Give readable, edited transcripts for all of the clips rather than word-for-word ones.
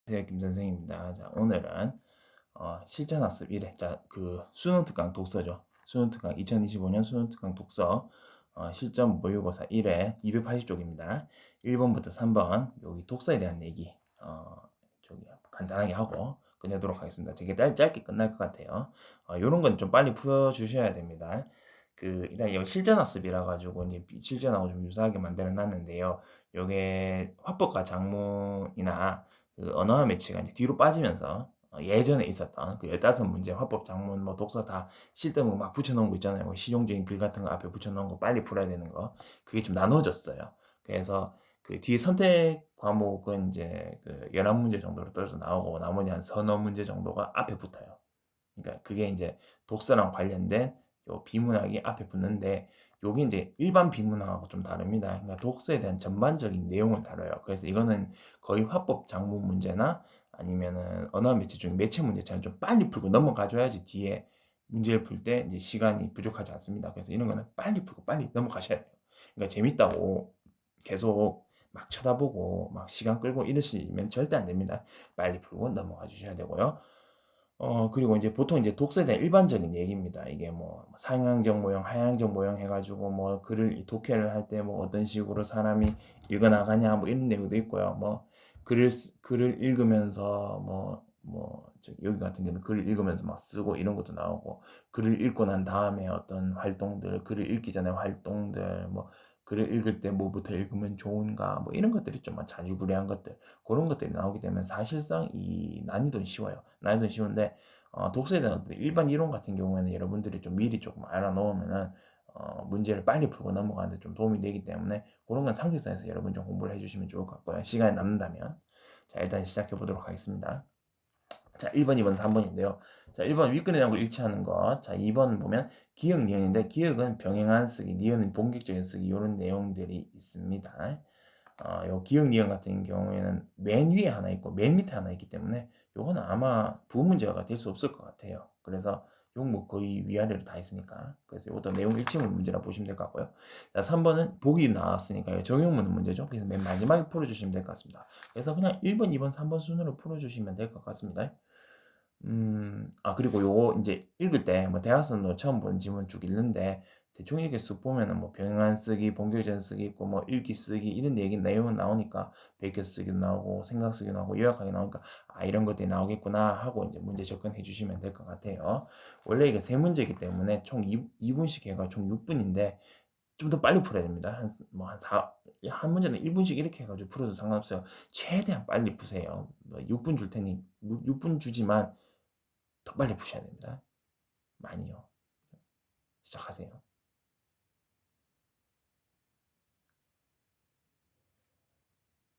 안녕하세요, 김 선생입니다. 자, 오늘은 실전학습 1회, 수능 특강 독서죠. 수능 특강 2025년 수능 특강 독서 실전 모의고사 1회 280쪽입니다. 1번부터 3번 여기 독서에 대한 얘기 간단하게 하고 끝내도록 하겠습니다. 되게 짧게 끝날 것 같아요. 요런 건 좀 빨리 풀어주셔야 됩니다. 일단 여기 실전학습이라 가지고 이제 실전하고 좀 유사하게 만들어 놨는데요. 요게 화법과 작문이나 언어와 매치가 이제 뒤로 빠지면서 예전에 있었던 그 15문제 화법, 작문, 뭐 독서 다 쓸데없는 거 막 붙여놓은 거 있잖아요. 뭐 실용적인 글 같은 거 앞에 붙여놓은 거 빨리 풀어야 되는 거. 그게 좀 나눠졌어요. 그래서 그 뒤에 선택 과목은 이제 그 11문제 정도로 떨어져 나오고 나머지 한 서너 문제 정도가 앞에 붙어요. 그러니까 그게 이제 독서랑 관련된 요 비문학이 앞에 붙는데 요게 이제 일반 비문학하고 좀 다릅니다. 그러니까 독서에 대한 전반적인 내용을 다뤄요. 그래서 이거는 거의 화법 작문 문제나 아니면은 언어 매체 중 매체 문제처럼 좀 빨리 풀고 넘어가 줘야지 뒤에 문제를 풀 때 이제 시간이 부족하지 않습니다. 그래서 이런 거는 빨리 풀고 빨리 넘어가셔야 돼요. 그러니까 재밌다고 계속 막 쳐다보고 막 시간 끌고 이러시면 절대 안 됩니다. 빨리 풀고 넘어가 주셔야 되고요. 그리고 이제 보통 이제 독서에 대한 일반적인 얘기입니다. 이게 뭐 상향적 모형, 하향적 모형 해가지고 뭐 글을 독해를 할 때 뭐 어떤 식으로 사람이 읽어 나가냐 뭐 이런 내용도 있고요. 뭐 글을 읽으면서 여기 같은 경우는 글을 읽으면서 막 쓰고 이런 것도 나오고 글을 읽고 난 다음에 어떤 활동들, 글을 읽기 전에 활동들, 뭐 글을 읽을 때 뭐부터 읽으면 좋은가 뭐 이런 것들이 좀 자주구레한 것들 그런 것들이 나오게 되면 사실상 이 난이도는 쉬워요. 난이도는 쉬운데 독서에 대한 일반 이론 같은 경우에는 여러분들이 좀 미리 조금 알아놓으면은 문제를 빨리 풀고 넘어가는데 좀 도움이 되기 때문에 그런 건 상식선에서 여러분 좀 공부를 해주시면 좋을 것 같고요. 시간이 남는다면. 자, 일단 시작해 보도록 하겠습니다. 자, 1번, 2번, 3번인데요. 자, 1번 윗글이랑 거 일치하는 것. 자, 2번 보면 기역, 니은인데 기역은 병행한 쓰기, 니은은 본격적인 쓰기 이런 내용들이 있습니다. 요 기억 니은 같은 경우에는 맨 위에 하나 있고 맨 밑에 하나 있기 때문에 요거는 아마 부문제가 될 수 없을 것 같아요. 그래서 요건 뭐 거의 위아래로 다 있으니까 그래서 이것도 내용 일치물 문제라 보시면 될 것 같고요. 자, 3번은 보기 나왔으니까 적용문 문제죠. 그래서 맨 마지막에 풀어주시면 될 것 같습니다. 그래서 그냥 1번, 2번, 3번 순으로 풀어주시면 될 것 같습니다. 그리고 요거 이제 읽을 때, 뭐, 대학생도 처음 보는 지문 쭉 읽는데, 대충 이렇게 쑥 보면은 뭐, 병행한 쓰기, 본격전 쓰기 있고, 뭐, 읽기 쓰기, 이런 내용은 나오니까, 베껴 쓰기도 나오고, 생각 쓰기도 나오고, 요약하기 나오니까, 이런 것들이 나오겠구나 하고 이제 문제 접근해 주시면 될 것 같아요. 원래 이게 세 문제이기 때문에 총 2분씩 해가 총 6분인데, 좀 더 빨리 풀어야 됩니다. 한 문제는 1분씩 이렇게 해가지고 풀어도 상관없어요. 최대한 빨리 푸세요. 6분 줄 테니, 6분 주지만, 더 빨리 푸셔야 됩니다. 많이요. 시작하세요.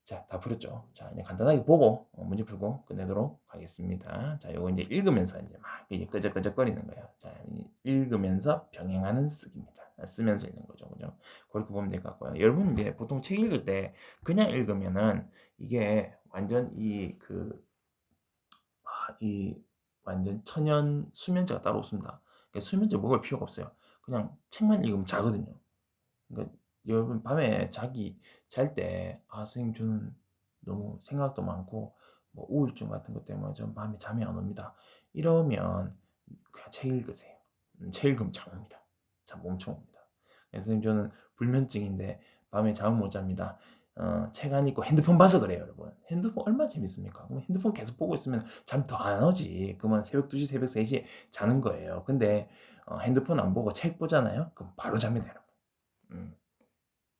자, 다 풀었죠? 자, 이제 간단하게 보고 문제 풀고 끝내도록 하겠습니다. 자, 요거 이제 읽으면서 이제 막 이게 끄적끄적거리는 거예요. 자, 읽으면서 병행하는 쓰기입니다. 쓰면서 읽는 거죠, 그죠? 그렇게 보면 될 것 같고요. 여러분 이제 보통 책 읽을 때 그냥 읽으면은 이게 완전 이 완전 천연 수면제가 따로 없습니다. 그러니까 수면제 먹을 필요가 없어요. 그냥 책만 읽으면 자거든요. 그러니까 여러분 밤에 잘 때 선생님 저는 너무 생각도 많고 뭐 우울증 같은 것 때문에 전 밤에 잠이 안 옵니다. 이러면 그냥 책 읽으세요. 책 읽으면 잠 옵니다. 잠 엄청 옵니다. 선생님 저는 불면증인데 밤에 잠을 못 잡니다. 책 안 읽고 핸드폰 봐서 그래요, 여러분. 핸드폰 얼마나 재밌습니까? 그럼 핸드폰 계속 보고 있으면 잠 더 안 오지. 그러면 새벽 2시, 새벽 3시에 자는 거예요. 근데 핸드폰 안 보고 책 보잖아요? 그럼 바로 잡니다, 여러분. 음.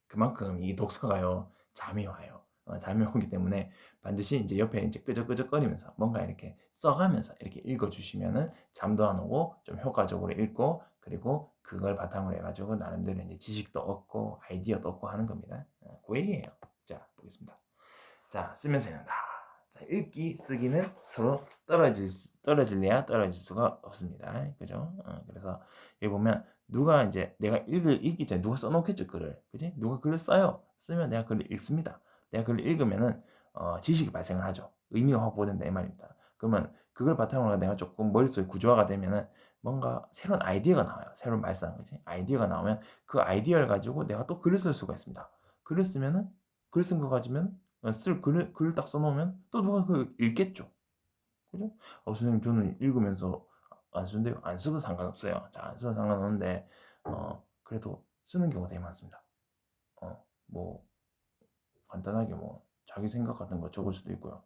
그만큼 이 독서가요, 잠이 와요. 잠이 오기 때문에 반드시 이제 옆에 이제 끄적끄적거리면서 뭔가 이렇게 써가면서 이렇게 읽어주시면은 잠도 안 오고 좀 효과적으로 읽고 그리고 그걸 바탕으로 해가지고 나름대로 이제 지식도 얻고 아이디어도 얻고 하는 겁니다. 그 얘기예요. 자, 보겠습니다. 자, 쓰면서 읽는다. 자, 읽기, 쓰기는 서로 떨어질래야 떨어질 수가 없습니다. 그죠? 그래서 여기 보면 누가 이제 내가 읽기 전에 누가 써놓겠죠, 글을. 그지? 누가 글을 써요. 쓰면 내가 글을 읽습니다. 내가 글을 읽으면은, 지식이 발생을 하죠. 의미가 확보된다, 이 말입니다. 그러면 그걸 바탕으로 내가 조금 머릿속에 구조화가 되면은 뭔가 새로운 아이디어가 나와요. 새로운 발상, 그지? 아이디어가 나오면 그 아이디어를 가지고 내가 또 글을 쓸 수가 있습니다. 글을 쓰면은, 글 쓴 거 가지면 쓸 글을 딱 써놓으면 또 누가 그 읽겠죠. 그죠? 선생님 저는 읽으면서 안 쓰는데요. 안 써도 상관없어요. 자, 안 써도 상관없는데 그래도 쓰는 경우가 되게 많습니다. 뭐 간단하게 뭐 자기 생각 같은 거 적을 수도 있고요.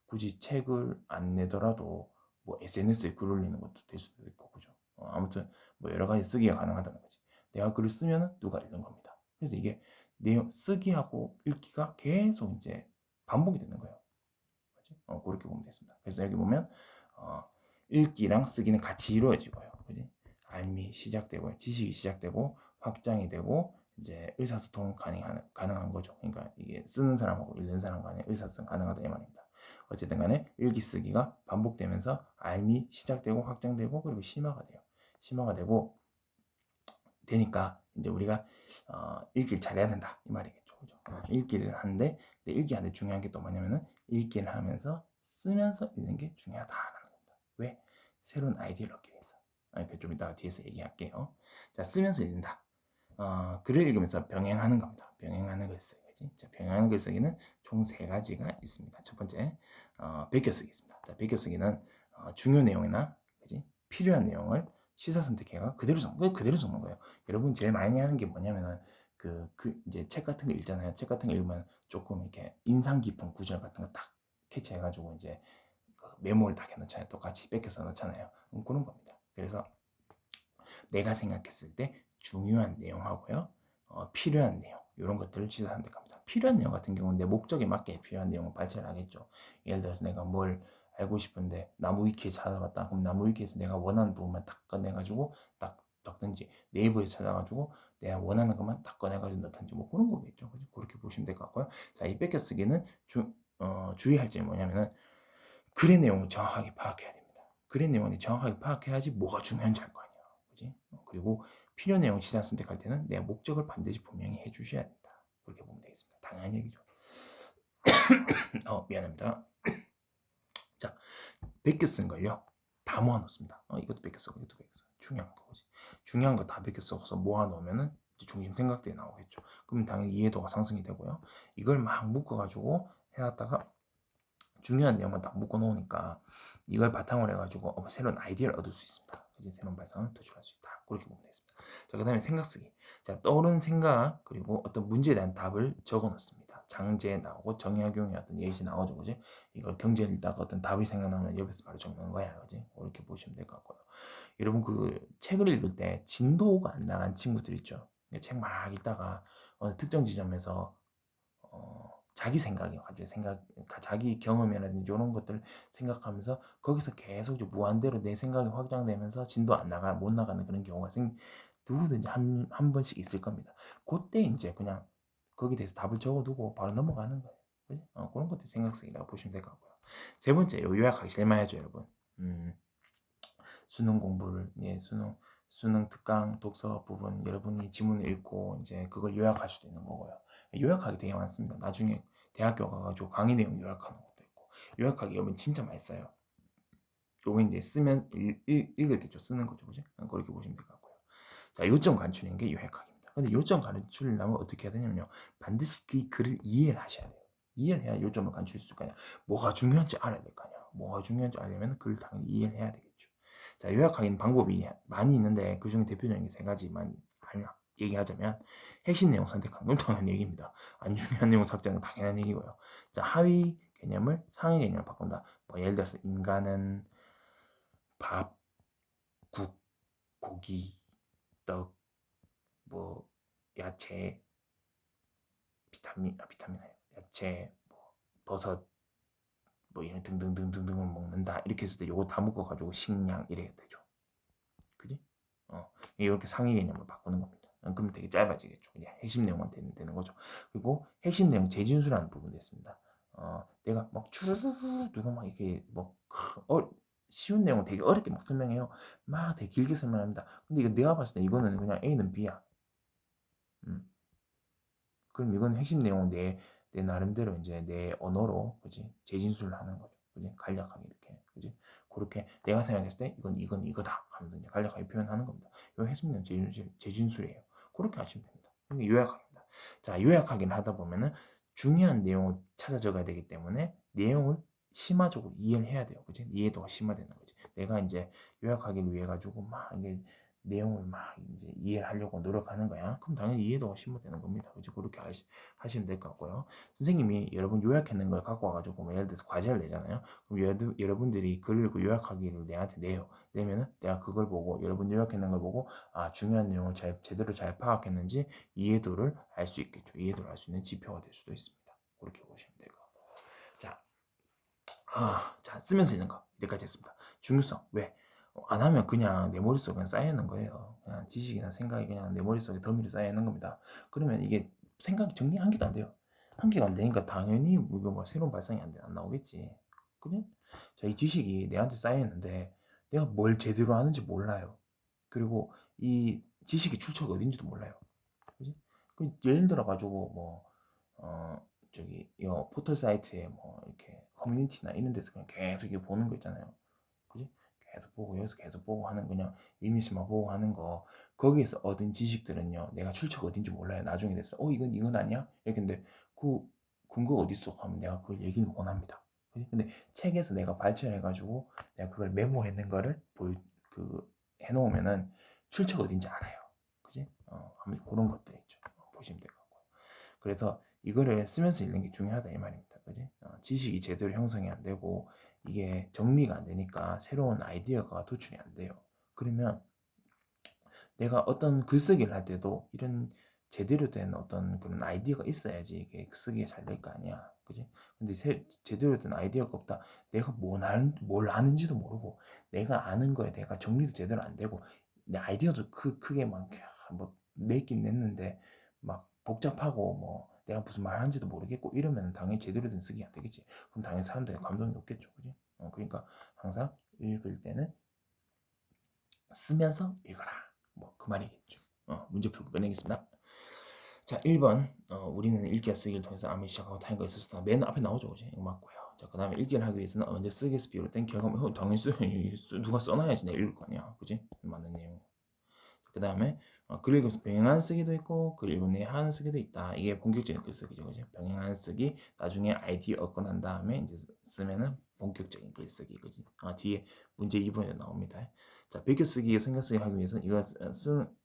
굳이 책을 안 내더라도 뭐 SNS에 글 올리는 것도 될 수도 있고, 그죠? 아무튼 뭐 여러 가지 쓰기가 가능하다는 거지. 내가 글을 쓰면 누가 읽는 겁니다. 그래서 이게 내용 쓰기하고 읽기가 계속 이제 반복이 되는 거예요. 그치? 그렇게 보면 되겠습니다. 그래서 여기 보면 읽기랑 쓰기는 같이 이루어지고요. 그지? 알미 시작되고 지식이 시작되고 확장이 되고 이제 의사소통 가능한 거죠. 그러니까 이게 쓰는 사람하고 읽는 사람 간에 의사소통 가능하다 이 말입니다. 어쨌든 간에 읽기 쓰기가 반복되면서 알미 시작되고 확장되고 그리고 심화가 돼요. 심화가 되니까 이제 우리가 읽기를 잘해야 된다 이 말이겠죠. 그죠? 읽기를 하는데 읽기 하는데 중요한 게 또 뭐냐면은 읽기를 하면서 쓰면서 읽는 게 중요하다라는 겁니다. 왜? 새로운 아이디어를 얻기 위해서. 좀 이따가 뒤에서 얘기할게요. 자, 쓰면서 읽는다. 글을 읽으면서 병행하는 겁니다. 병행하는 글쓰기. 자, 병행하는 글쓰기는 총 3가지가 있습니다. 첫 번째, 베껴쓰기 있습니다. 자, 베껴쓰기는 중요 내용이나 그지? 필요한 내용을 시사 선택해가 그대로 적는 거예요. 여러분 제일 많이 하는 게 뭐냐면은 이제 책 같은 거 읽잖아요. 책 같은 거 읽으면 조금 이렇게 인상 깊은 구절 같은 거 딱 캐치해가지고 이제 메모를 딱 해놓잖아요. 똑같이 뺏겨서 넣잖아요. 그런 겁니다. 그래서 내가 생각했을 때 중요한 내용하고요, 필요한 내용 이런 것들을 시사 선택합니다. 필요한 내용 같은 경우는 내 목적에 맞게 필요한 내용을 발췌를 하겠죠. 예를 들어서 내가 뭘 알고 싶은데 나무 위키에 찾아봤다. 그럼 나무 위키에서 내가 원하는 부분만 딱 꺼내가지고 딱 적든지, 네이버에 찾아가지고 내가 원하는 것만 딱 꺼내가지고 넣든지 뭐 그런 거겠죠. 그렇게 보시면 될 것 같고요. 자, 이 뺏겨쓰기는 주의할 점이 뭐냐면은 글의 내용을 정확하게 파악해야 됩니다. 글의 내용을 정확하게 파악해야지 뭐가 중요한지 알 거 아니야. 그지? 그리고 필요 내용 시장 선택할 때는 내 목적을 반드시 분명히 해주셔야 된다. 그렇게 보면 되겠습니다. 당연한 얘기죠. 미안합니다. 자, 베껴 쓴 걸요. 다 모아놓습니다. 이것도 베껴 쓰고 이것도 베껴 쓰고 중요한 거지. 중요한 거 다 베껴 써서 모아놓으면은 중심 생각들이 나오겠죠. 그럼 당연히 이해도가 상승이 되고요. 이걸 막 묶어가지고 해놨다가 중요한 내용만 딱 묶어 놓으니까 이걸 바탕으로 해가지고 새로운 아이디어를 얻을 수 있습니다. 이제 새로운 발상을 도출할 수 있다. 그렇게 보면 되겠습니다. 자, 그 다음에 생각 쓰기. 자, 떠오르는 생각 그리고 어떤 문제에 대한 답을 적어 놓습니다. 장제 나오고 정약용의 어떤 예시 나오죠, 그지? 이걸 경제를 읽다가 어떤 답이 생각나면 옆에서 바로 적는 거야, 그지? 이렇게 보시면 될 것 같고요. 여러분 책을 읽을 때 진도가 안 나간 친구들 있죠. 책 막 읽다가 어느 특정 지점에서 자기 생각이 가지고 자기 경험이라든지 이런 것들을 생각하면서 거기서 계속 무한대로 내 생각이 확장되면서 진도 못 나가는 그런 경우가 누구든지 한 번씩 있을 겁니다. 그때 이제 그냥 거기에 대해서 답을 적어두고 바로 넘어가는 거예요. 그지? 그런 것도 생각성이라고 보시면 될 것 같고요. 세 번째, 요약하기 제일 많이 하죠, 여러분. 수능 공부를, 수능 특강 독서 부분 여러분이 지문을 읽고 이제 그걸 요약할 수도 있는 거고요. 요약하기 되게 많습니다. 나중에 대학교 가가지고 강의 내용 요약하는 것도 있고, 요약하기 여러분 진짜 많이 써요. 요거 이제 읽을 때 좀 쓰는 거죠, 그죠? 그렇게 보시면 될 것 같고요. 자, 요점 간추리는 게 요약하기입니다. 근데 요점 간추리려면 어떻게 해야 되냐면요, 반드시 그 글을 이해를 하셔야 돼요. 이해를 해야 요점을 간추릴 수 있을 거 아니야. 뭐가 중요한지 알아야 될 거 아니야. 뭐가 중요한지 알려면 글을 당연히 이해를 해야 되겠죠. 자, 요약하기는 방법이 많이 있는데 그 중에 대표적인 게 3가지만 얘기하자면, 핵심 내용 선택하는 건 당연한 얘기입니다. 안 중요한 내용 삭제는 당연한 얘기고요. 자, 하위 개념을 상위 개념을 바꾼다. 뭐 예를 들어서 인간은 밥, 국, 고기, 떡, 뭐 야채, 비타민, 야채, 뭐 버섯, 뭐 이런 등등등등등을 먹는다. 이렇게 했을 때 요거 다 묶어가지고 식량 이래야 되죠. 그지? 이렇게 상위 개념을 바꾸는 겁니다. 그러면 되게 짧아지겠죠. 그냥 핵심 내용만 되는 거죠. 그리고 핵심 내용 재진수라는 부분도 있습니다. 내가 막 추르르르 누가 막 이렇게 뭐 쉬운 내용은 되게 어렵게 막 설명해요. 막 되게 길게 설명합니다. 근데 이거 내가 봤을 때 이거는 그냥 A는 B야. 그럼 이건 핵심 내용은 내 나름대로 이제 내 언어로, 그지? 재진술을 하는 거죠. 그지? 간략하게 이렇게, 그지? 그렇게 내가 생각했을 때 이건 이거다 하면서 이제 간략하게 표현하는 겁니다. 이 핵심 내용 재진술이에요. 그렇게 하시면 됩니다. 이게 요약하기입니다. 자, 요약하기를 하다 보면은 중요한 내용을 찾아 적어야 되기 때문에 내용을 심화적으로 이해를 해야 돼요. 그지? 이해도가 심화되는 거지. 내가 이제 요약하기를 위해 가지고 막 이게 내용을 막 이제 이해를 하려고 노력하는 거야. 그럼 당연히 이해도가 심화되는 겁니다. 그죠? 그렇게 하시면 될 것 같고요. 선생님이 여러분 요약해낸 걸 갖고 와가지고 뭐 예를 들어서 과제를 내잖아요. 그럼 여러분들이 글을 요약하기를 내한테 내요. 내면은 내가 그걸 보고 여러분 요약해낸 걸 보고 아 중요한 내용을 제대로 잘 파악했는지 이해도를 알 수 있겠죠. 이해도를 알 수 있는 지표가 될 수도 있습니다. 그렇게 보시면 될 것 같고. 자, 자 쓰면서 있는 거 여기까지 했습니다. 중요성 왜? 안 하면 그냥 내 머릿속에 그냥 쌓여 있는 거예요. 그냥 지식이나 생각이 그냥 내 머릿속에 더미로 쌓여 있는 겁니다. 그러면 이게 생각이 정리 한 개도 안 돼요. 한 개가 안 되니까 당연히 이거 뭐 새로운 발상이 안 나오겠지. 그죠? 자, 이 지식이 내한테 쌓여 있는데 내가 뭘 제대로 하는지 몰라요. 그리고 이 지식의 출처가 어딘지도 몰라요. 그지? 그 예를 들어 가지고 뭐 저기 이 포털 사이트에 뭐 이렇게 커뮤니티나 이런 데서 그냥 계속 이게 보는 거 있잖아요. 그지? 계속 보고 여기서 계속 보고 하는 그냥 이미지만 보고 하는 거 거기에서 얻은 지식들은요 내가 출처가 어딘지 몰라요. 나중에 됐어. 이건 아니야? 이렇게 근데 그 근거 어디 있어? 하면 내가 그걸 얘기는 못 합니다. 그지? 근데 책에서 내가 발췌해가지고 내가 그걸 메모해낸 거를 해놓으면은 출처가 어딘지 알아요. 그지? 아무튼 그런 것들 있죠. 보시면 될 것 같고. 그래서 이거를 쓰면서 읽는 게 중요하다 이 말입니다. 그지? 지식이 제대로 형성이 안 되고 이게 정리가 안 되니까 새로운 아이디어가 도출이 안 돼요. 그러면 내가 어떤 글쓰기를 할 때도 이런 제대로 된 어떤 그런 아이디어가 있어야지 이게 쓰기가 잘 될 거 아니야. 그지? 근데 제대로 된 아이디어가 없다. 내가 뭘 아는지도 모르고 내가 아는 거에 내가 정리도 제대로 안 되고 내 아이디어도 크게 막뭐 내긴 냈는데 막 복잡하고 뭐 내가 무슨 말 하는지도 모르겠고 이러면 당연히 제대로 된 쓰기 안 되겠지. 그럼 당연히 사람들이 감동이 없겠죠. 그지? 그러니까 항상 읽을 때는 쓰면서 읽어라. 뭐 그 말이겠죠. 문제 풀고 끝내겠습니다. 자, 1번. 우리는 읽기와 쓰기를 통해서 암을 시작하고 타인과 있어서 맨 앞에 나오죠. 그지? 이거 맞고요. 자, 그 다음에 읽기를 하기 위해서는 먼저 쓰기에서 비롯된 결과물, 당연히 누가 써놔야지 내가 읽을 거 아니야. 그지? 맞는 내용. 그 다음에 글 읽으면서 병행하는 쓰기도 있고 글 읽은 후에 하는 쓰기도 있다. 이게 본격적인 글쓰기죠. 그죠? 병행하는 쓰기, 나중에 아이디어 얻고 난 다음에 이제 쓰면은 본격적인 글쓰기. 그지? 뒤에 문제 2번에 나옵니다. 자, 베껴쓰기, 생각쓰기 하기 위해서는 이거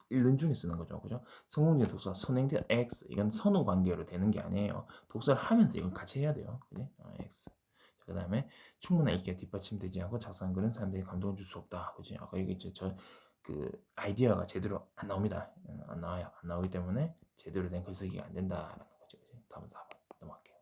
읽는 중에 쓰는 거죠. 그죠? 성공적인 독서, 선행된 X. 이건 선후 관계로 되는 게 아니에요. 독서를 하면서 이건 같이 해야 돼요. 그지? X. 그 다음에 충분한 읽기가 뒷받침되지 않고 작성한 글은 사람들이 감동을 줄 수 없다. 그지? 아까 얘기했죠. 그 아이디어가 제대로 안 나옵니다. 안 나와요. 안 나오기 때문에 제대로 된 글쓰기가 안 된다라는 거죠. 다음 4번 넘어갈게요.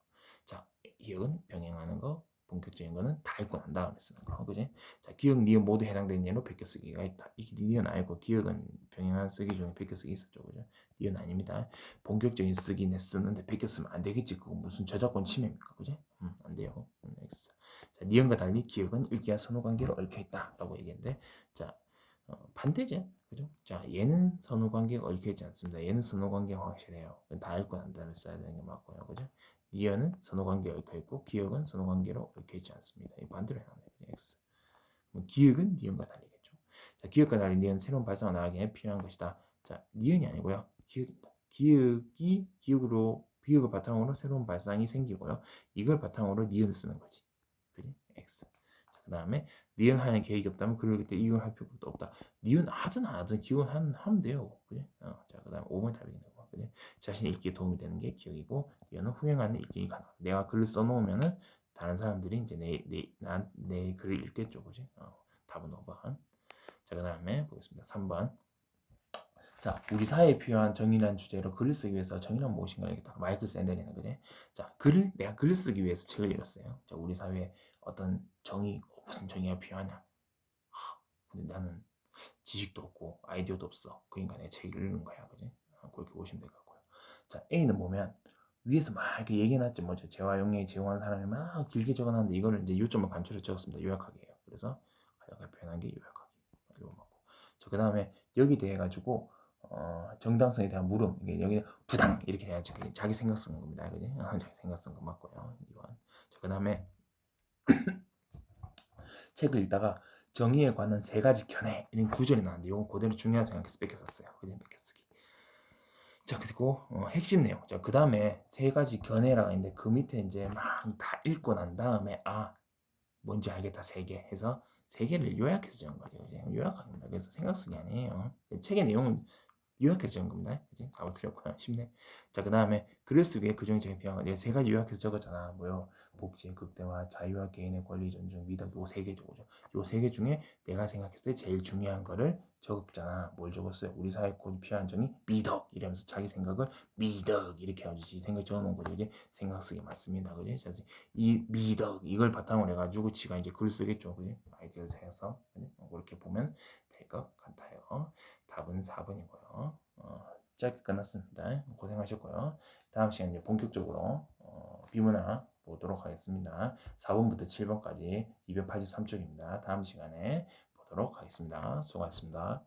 자, 기억은 병행하는 거, 본격적인 거는 다 읽고 난 다음에 쓰는 거, 그지? 자, 기억, 니은 모두 해당되는 예로 베껴쓰기가 있다. 이 니은 아니고 기억은 병행하는 쓰기 중에 베껴쓰기 있었죠, 그죠? 니은 아닙니다. 본격적인 쓰기는 쓰는데 베껴쓰면 안 되겠지. 그거 무슨 저작권 침해입니까, 그지? 안 돼요. X. 자, 니은과 달리 기억은 읽기와 선호관계로 얽혀 있다라고 얘기했는데, 자. 반대죠. 그죠? 자, 얘는 선후관계가 얽혀있지 않습니다. 얘는 선후관계가 확실해요. 다 읽고 난 다음에 써야 되는 게 맞고요. 그죠? 니은은 선후관계가 얽혀있고 기억은 선후관계로 얽혀있지 않습니다. 이 반대로 해놨네요. X. 기억은 니은과 달리겠죠. 자, 기억과 달리 니은 새로운 발상을 나가기 위해 필요한 것이다. 자, 니은이 아니고요. 기억입니다. 기억을 바탕으로 새로운 발상이 생기고요. 이걸 바탕으로 니은을 쓰는 거지. 그지? X. 그 다음에 니은 하는 계획이 없다면 그럴 때 이걸 할 필요도 없다. 니은 하든 안 하든 기억은 하면 돼요. 그지? 자, 그 다음에 5번 답이 되는 거. 그지? 자신 읽기에 도움이 되는 게 기억이고 니은은 후행하는 읽기 가능. 내가 글을 써놓으면은 다른 사람들이 이제 내 글을 읽겠죠. 그지? 답은 5번. 자, 그 다음에 보겠습니다. 3번. 자, 우리 사회에 필요한 정의란 주제로 글을 쓰기 위해서 정의란 무엇인가 읽겠다. 마이클 샌델이는 그지? 자, 내가 글을 쓰기 위해서 책을 읽었어요. 자, 우리 사회에 어떤 무슨 정의가 필요하냐? 근데 나는 지식도 없고 아이디어도 없어. 그러니까 내가 책을 읽는 거야, 그지? 그렇게 보시면 될 것 같고요. 자, A는 보면 위에서 막 이렇게 얘기해놨죠. 뭐죠? 재화 용량이 제공한 사람이 막 길게 적어놨는데 이거를 이제 요점을 간추려 적었습니다. 요약하게 해요. 그래서 가장 편한 게 요약하기. 이거 맞고. 자, 그 다음에 여기 대해 가지고 정당성에 대한 물음. 이게 여기 부당 이렇게 해야지. 자기 생각 쓴 겁니다, 그지? 자기 생각 쓴 거 맞고요. 이번. 자, 그 다음에 책을 읽다가 정의에 관한 3가지 견해 이런 구절이 나왔는데 이건 그대로 중요하다 생각해서 뺏겼었어요. 그냥 뺏겨쓰기. 자, 그리고 핵심 내용. 자, 그 다음에 세 가지 견해라가 있는데 그 밑에 이제 막 다 읽고 난 다음에 뭔지 알겠다 세 개 해서 세 개를 요약해서 적은 거죠. 그지? 요약합니다. 그래서 생각 쓰기 아니에요. 책의 내용은 요약해서 적은 겁니다. 그지? 4번 틀렸고요. 쉽네. 자, 그 다음에 글을 쓰기에 그중에 비하면 내가 세 가지 요약해서 적었잖아. 뭐요? 복지, 극대화, 자유와 개인의 권리 존중, 미덕 요 세 개 적어줘. 요 세 개 중에 내가 생각했을 때 제일 중요한 거를 적었잖아. 뭘 적었어요? 우리 사회 곧 필요한 점이 미덕 이러면서 자기 생각을 미덕 이렇게 해주지 생각 적어놓은 거죠. 이제 생각 쓰기 맞습니다. 그지? 그래서 이 미덕 이걸 바탕으로 해가지고 지가 이제 글 쓰겠죠. 그지? 아이디어를 해서 그렇게 보면 될 것 같아요. 답은 4번이고요. 짧게 끝났습니다. 고생하셨고요. 다음 시간에 이제 본격적으로 비문학 보도록 하겠습니다. 4번부터 7번까지 283쪽입니다. 다음 시간에 보도록 하겠습니다. 수고하셨습니다.